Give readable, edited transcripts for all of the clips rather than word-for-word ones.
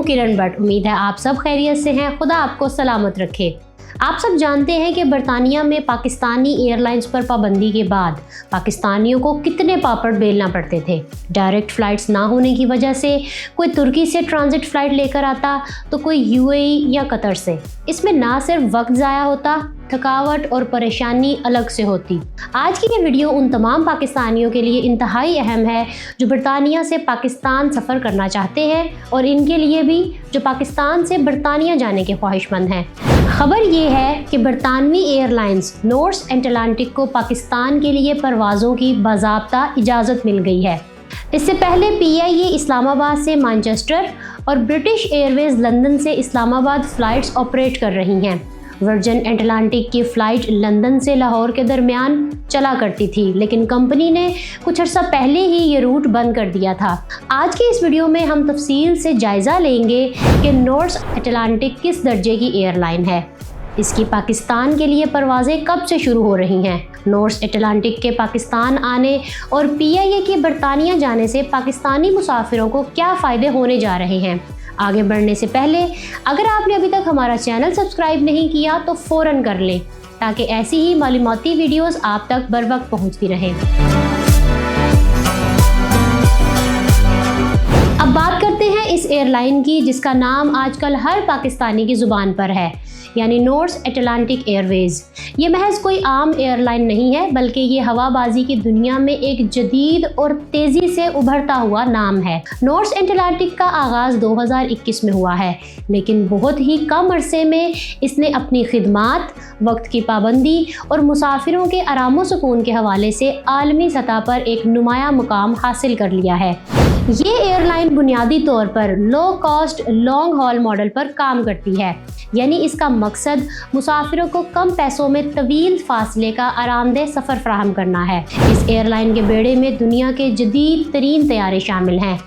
किरण भट्ट। उम्मीद है आप सब खैरियत से हैं। खुदा आपको सलामत रखे। आप सब जानते हैं कि बरतानिया में पाकिस्तानी एयरलाइंस पर पाबंदी के बाद पाकिस्तानियों को कितने पापड़ बेलना पड़ते थे। डायरेक्ट फ़्लाइट्स ना होने की वजह से कोई तुर्की से ट्रांजिट फ़्लाइट लेकर आता तो कोई यूएई या कतर से। इसमें ना सिर्फ वक्त ज़ाया होता, थकावट और परेशानी अलग से होती। आज की ये वीडियो उन तमाम पाकिस्तानियों के लिए इंतहाई अहम है जो बरतानिया से पाकिस्तान सफ़र करना चाहते हैं और इनके लिए भी जो पाकिस्तान से बरतानिया जाने के ख्वाहिशमंद हैं। खबर ये है कि बरतानवी एयरलाइंस नॉर्थ अटलांटिक को पाकिस्तान के लिए परवाज़ों की बाज़ाब्ता इजाज़त मिल गई है। इससे पहले PIA इस्लामाबाद से मैनचेस्टर और ब्रिटिश एयरवेज लंदन से इस्लामाबाद फ़्लाइट्स ऑपरेट कर रही हैं। वर्जिन अटलांटिक की फ़्लाइट लंदन से लाहौर के दरमियान चला करती थी, लेकिन कंपनी ने कुछ अर्सा पहले ही ये रूट बंद कर दिया था। आज की इस वीडियो में हम तफसील से जायज़ा लेंगे कि नॉर्थ अटलांटिक किस दर्जे की एयरलाइन है, इसकी पाकिस्तान के लिए परवाज़ें कब से शुरू हो रही हैं, नॉर्थ अटलांटिक के पाकिस्तान आने और PIA के बरतानिया जाने से पाकिस्तानी मुसाफिरों को क्या फ़ायदे होने जा रहे हैं। आगे बढ़ने से पहले अगर आपने अभी तक हमारा चैनल सब्सक्राइब नहीं किया तो फ़ौरन कर लें ताकि ऐसी ही मालूमाती वीडियोस आप तक बर वक्त पहुँचती रहें। अब बात करते हैं इस एयरलाइन की जिसका नाम आजकल हर पाकिस्तानी की ज़ुबान पर है, यानी नॉर्थ अटलांटिक एयरवेज़। ये महज कोई आम एयरलाइन नहीं है, बल्कि ये हवाबाजी की दुनिया में एक जदीद और तेज़ी से उभरता हुआ नाम है। नॉर्थ अटलांटिक का आगाज़ 2021 में हुआ है, लेकिन बहुत ही कम अरसे में इसने अपनी खिदमात, वक्त की पाबंदी और मुसाफिरों के आराम व सुकून के हवाले से आलमी सतह पर एक नुमाया मुकाम हासिल कर लिया है। ये एयरलाइन बुनियादी तौर पर low cost long haul model पर काम करती है, यानी इसका मकसद मुसाफिरों को कम पैसों में तवील फासले का आरामदेह सफ़र फराहम करना है। इस एयरलाइन के बेड़े में दुनिया के जदीद तरीन तैयारे शामिल हैं,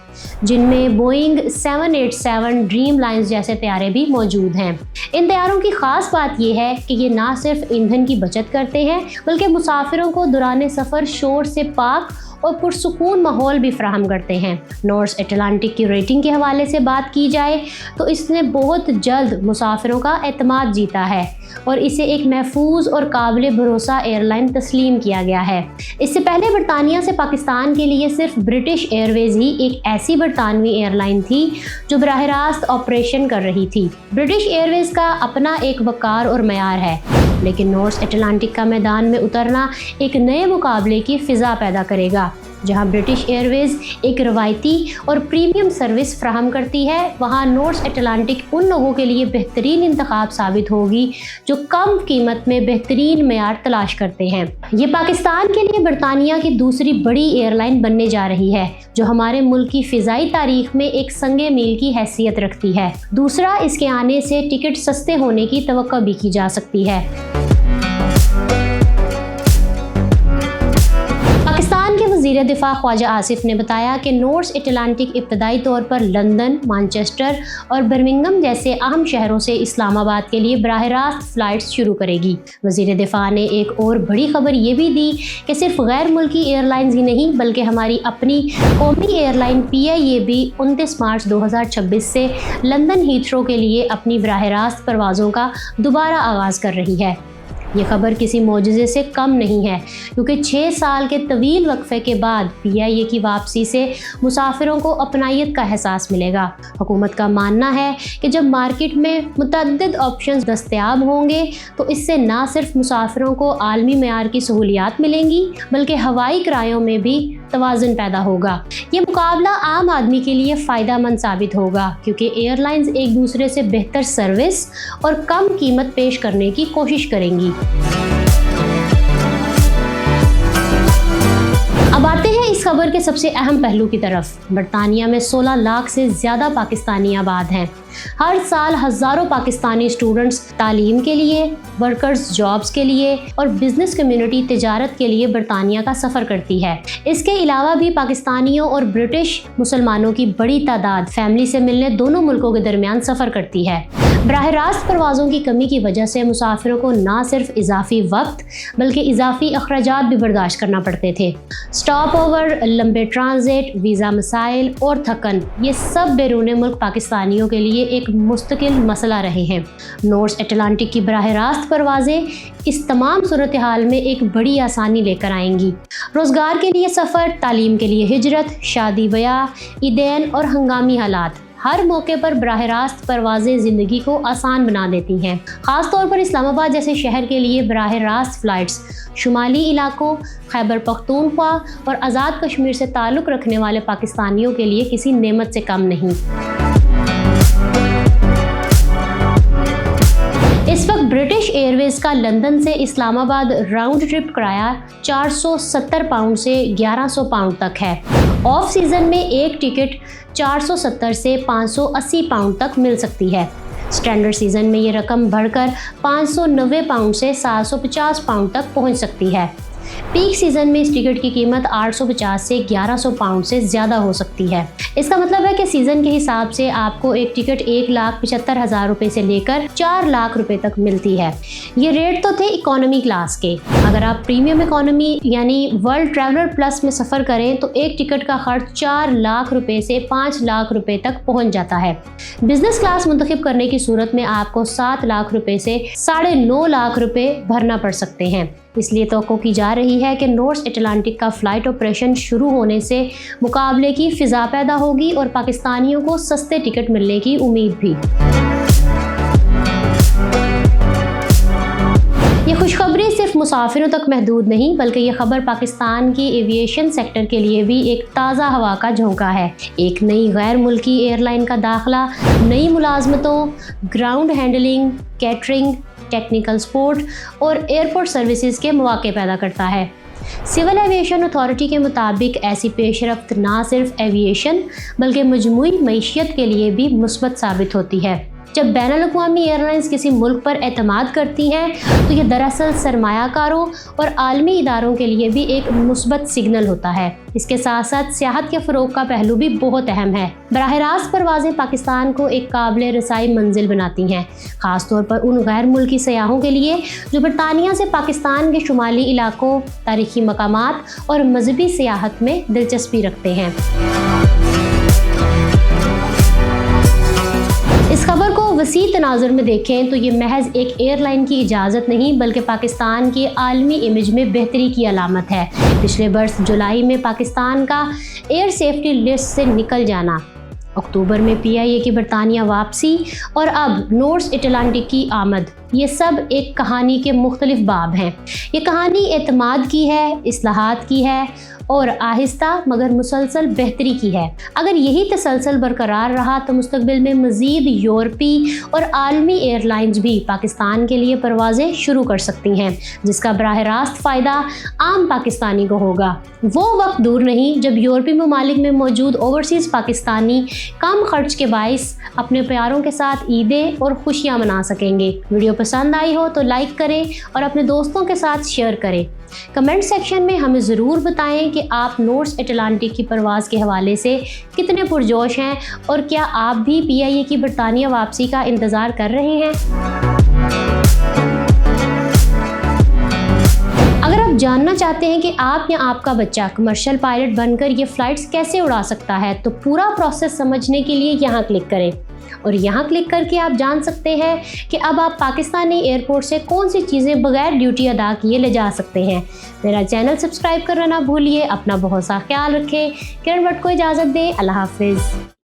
जिनमें बोइंग 787 ड्रीम लाइन्स जैसे तैयारे भी मौजूद हैं। इन तैयारों की ख़ास बात यह है कि ये ना सिर्फ ईंधन की बचत करते हैं, बल्कि मुसाफिरों को दौरान सफ़र शोर से पाक और पुरसुकून माहौल भी फराहम करते हैं। नॉर्थ अटलांटिक की रेटिंग के हवाले से बात की जाए तो इसने बहुत जल्द मुसाफिरों का एतमाद जीता है और इसे एक महफूज और काबिल भरोसा एयरलाइन तस्लीम किया गया है। इससे पहले बरतानिया से पाकिस्तान के लिए सिर्फ ब्रिटिश एयरवेज ही एक ऐसी बरतानवी एयरलाइन थी जो बराह रास्त ऑपरेशन कर रही थी। ब्रिटिश एयरवेज का अपना एक वक़ार और मयार है, लेकिन नॉर्थ अटलांटिक का मैदान में उतरना एक नए मुकाबले की फ़िज़ा पैदा करेगा। जहां ब्रिटिश एयरवेज एक रवायती और प्रीमियम सर्विस फ्राहम करती है, वहां नॉर्थ अटलांटिक उन लोगों के लिए बेहतरीन इंतखाब साबित होगी जो कम कीमत में बेहतरीन मेयार तलाश करते हैं। ये पाकिस्तान के लिए बरतानिया की दूसरी बड़ी एयरलाइन बनने जा रही है, जो हमारे मुल्क की फ़िज़ाई तारीख में एक संगे मील की हैसियत रखती है। दूसरा, इसके आने से टिकट सस्ते होने की तवक्को भी की जा सकती है। वज़ीर दिफ़ा ख्वाजा आसिफ ने बताया कि नॉर्थ अटलांटिक इब्तदाई तौर पर लंदन, मैनचेस्टर और बर्मिंघम जैसे अहम शहरों से इस्लामाबाद के लिए बराह रास्त फ़्लाइट्स शुरू करेगी। वज़ीर दिफ़ा ने एक और बड़ी खबर ये भी दी कि सिर्फ गैर मुल्की एयरलाइंस ही नहीं, बल्कि हमारी अपनी कौमी एयरलाइन PIA भी 29 मार्च 2026 से लंदन हीथ्रो के लिए अपनी बराह रास्त परवाज़ों का दोबारा आगाज़ कर रही है। ये खबर किसी मौजज़े से कम नहीं है, क्योंकि 6 साल के तवील वक्फे के बाद PIA की वापसी से मुसाफिरों को अपनायत का एहसास मिलेगा। हुकूमत का मानना है कि जब मार्केट में मुतअद्दिद ऑप्शंस दस्तयाब होंगे तो इससे ना सिर्फ मुसाफिरों को आलमी मेयार की सहूलियात मिलेंगी, बल्कि हवाई किरायों में भी तवाज़ुन पैदा होगा। ये मुकाबला आम आदमी के लिए फ़ायदा मंद साबित होगा, क्योंकि एयरलाइंस एक दूसरे से बेहतर सर्विस और कम कीमत पेश करने की कोशिश करेंगी। अब आते हैं इस खबर के सबसे अहम पहलू की तरफ। बरतानिया में 16 लाख से ज़्यादा पाकिस्तानी आबाद हैं। हर साल हज़ारों पाकिस्तानी स्टूडेंट्स तालीम के लिए, वर्कर्स जॉब्स के लिए और बिजनेस कम्युनिटी तिजारत के लिए बरतानिया का सफ़र करती है। इसके अलावा भी पाकिस्तानियों और ब्रिटिश मुसलमानों की बड़ी तादाद फैमिली से मिलने दोनों मुल्कों के दरमियान सफ़र करती है। बराह रास्त परवाज़ों की कमी की वजह से मुसाफिरों को ना सिर्फ इजाफी वक्त बल्कि इजाफी अखराजात भी बर्दाश्त करना पड़ते थे। स्टॉप ओवर, लंबे ट्रांजिट, वीज़ा मसाइल और थकन, ये सब बैरून मुल्क पाकिस्तानियों के लिए एक मुस्तकिल मसला रहे हैं। नॉर्थ अटलांटिक की बराह रास्त परवाज़ें इस तमाम सूरत हाल में एक बड़ी आसानी लेकर आएंगी। रोज़गार के लिए सफ़र, तालीम के लिए हिजरत, शादी ब्याह, ईदैन और हंगामी हालात, हर मौके पर बराह रास्त परवाज़ें ज़िंदगी को आसान बना देती हैं। ख़ास तौर पर इस्लामाबाद जैसे शहर के लिए बराह रास्त फ़्लाइट्स शुमाली इलाकों, खैबर पख्तूनख्वा और आज़ाद कश्मीर से ताल्लुक़ रखने वाले पाकिस्तानियों के लिए किसी नेमत से कम नहीं। इस वक्त ब्रिटिश एयरवेज़ का लंदन से इस्लामाबाद राउंड ट्रिप किराया 470 पाउंड से 1100 पाउंड तक है। ऑफ सीज़न में एक टिकट 470 से 580 पाउंड तक मिल सकती है। स्टैंडर्ड सीज़न में ये रकम बढ़कर 590 पाउंड से 750 पाउंड तक पहुंच सकती है। पीक सीज़न में इस टिकट की कीमत 850 से 1100 पाउंड से ज़्यादा हो सकती है। इसका मतलब है कि सीज़न के हिसाब से आपको एक टिकट 1,75,000 रुपये से लेकर 4 लाख रुपए तक मिलती है। ये रेट तो थे इकोनॉमी क्लास के। अगर आप प्रीमियम इकोनॉमी यानी वर्ल्ड ट्रैवलर प्लस में सफ़र करें तो एक टिकट का खर्च 4 लाख रुपए से 5 लाख रुपए तक पहुँच जाता है। बिजनेस क्लास मुंतखब करने की सूरत में आपको 7 लाख रुपए से 9.5 लाख रुपए भरना पड़ सकते हैं। इसलिए तवक्को की जा रही है कि नॉर्थ अटलांटिक का फ़्लाइट ऑपरेशन शुरू होने से मुकाबले की फ़िज़ा पैदा होगी और पाकिस्तानियों को सस्ते टिकट मिलने की उम्मीद भी। ये खुशखबरी सिर्फ मुसाफिरों तक महदूद नहीं बल्कि ये खबर पाकिस्तान की एविएशन सेक्टर के लिए भी एक ताज़ा हवा का झोंका है। एक नई गैर मुल्की एयरलाइन का दाखिला नई मुलाजमतों, ground handling, catering, technical support और एयरपोर्ट सर्विसेज के मौके पैदा करता है। सिविल एविएशन अथॉरिटी के मुताबिक ऐसी पेशरफ्त ना सिर्फ एविएशन बल्कि मजमूई मईशियत के लिए भी मुस्बत साबित होती है। जब बैनुल-अक़वामी एयरलाइंस किसी मुल्क पर एतमाद करती हैं तो ये दरअसल सरमायाकारों और आलमी इदारों के लिए भी एक मुस्बत सिग्नल होता है। इसके साथ साथ सियाहत के फ़रोग़ का पहलू भी बहुत अहम है। बराह रास्त परवाज़ें पाकिस्तान को एक काबिल रसाई मंजिल बनाती हैं, ख़ास तौर पर उन गैर मुल्की सयाहों के लिए जो बरतानिया से पाकिस्तान के शुमाली इलाकों, तारीख़ी मकामात और मजहबी सियाहत में दिलचस्पी रखते हैं। इस खबर को वसी तनाज़ुर में देखें तो ये महज एक एयरलाइन की इजाज़त नहीं बल्कि पाकिस्तान की आलमी इमेज में बेहतरी की अलामत है। पिछले बरस जुलाई में पाकिस्तान का एयर सेफ्टी लिस्ट से निकल जाना, अक्टूबर में PIA की बरतानिया वापसी और अब नॉर्थ अटलांटिक की आमद, ये सब एक कहानी के मुख्तलिफ बाब हैं। ये कहानी एतमाद की है, इस्लाहात की है और आहिस्ता मगर मुसलसल बेहतरी की है। अगर यही तसलसल बरकरार रहा तो मुस्तकबिल में मज़ीद यूरोपी और आलमी एयरलाइंस भी पाकिस्तान के लिए परवाज़ें शुरू कर सकती हैं, जिसका बराह रास्त फ़ायदा आम पाकिस्तानी को होगा। वो वक्त दूर नहीं जब यूरोपी ममालिक में मौजूद ओवरसीज़ पाकिस्तानी कम खर्च के बाइस अपने प्यारों के साथ ईदें और खुशियाँ मना सकेंगे। वीडियो पसंद आई हो तो लाइक करें और अपने दोस्तों के साथ शेयर करें। कमेंट सेक्शन में हमें ज़रूर बताएं कि आप नॉर्थ अटलांटिक की परवाज़ के हवाले से कितने पुरजोश हैं और क्या आप भी PIA की बरतानिया वापसी का इंतज़ार कर रहे हैं। अगर आप जानना चाहते हैं कि आप या आपका बच्चा कमर्शियल पायलट बनकर ये फ़्लाइट्स कैसे उड़ा सकता है तो पूरा प्रोसेस समझने के लिए यहाँ क्लिक करें और यहाँ क्लिक करके आप जान सकते हैं कि अब आप पाकिस्तानी एयरपोर्ट से कौन सी चीज़ें बगैर ड्यूटी अदा किए ले जा सकते हैं। मेरा चैनल सब्सक्राइब करना ना भूलिए। अपना बहुत सा ख्याल रखें। किरण भट्ट को इजाज़त दें। अल्लाह हाफिज़।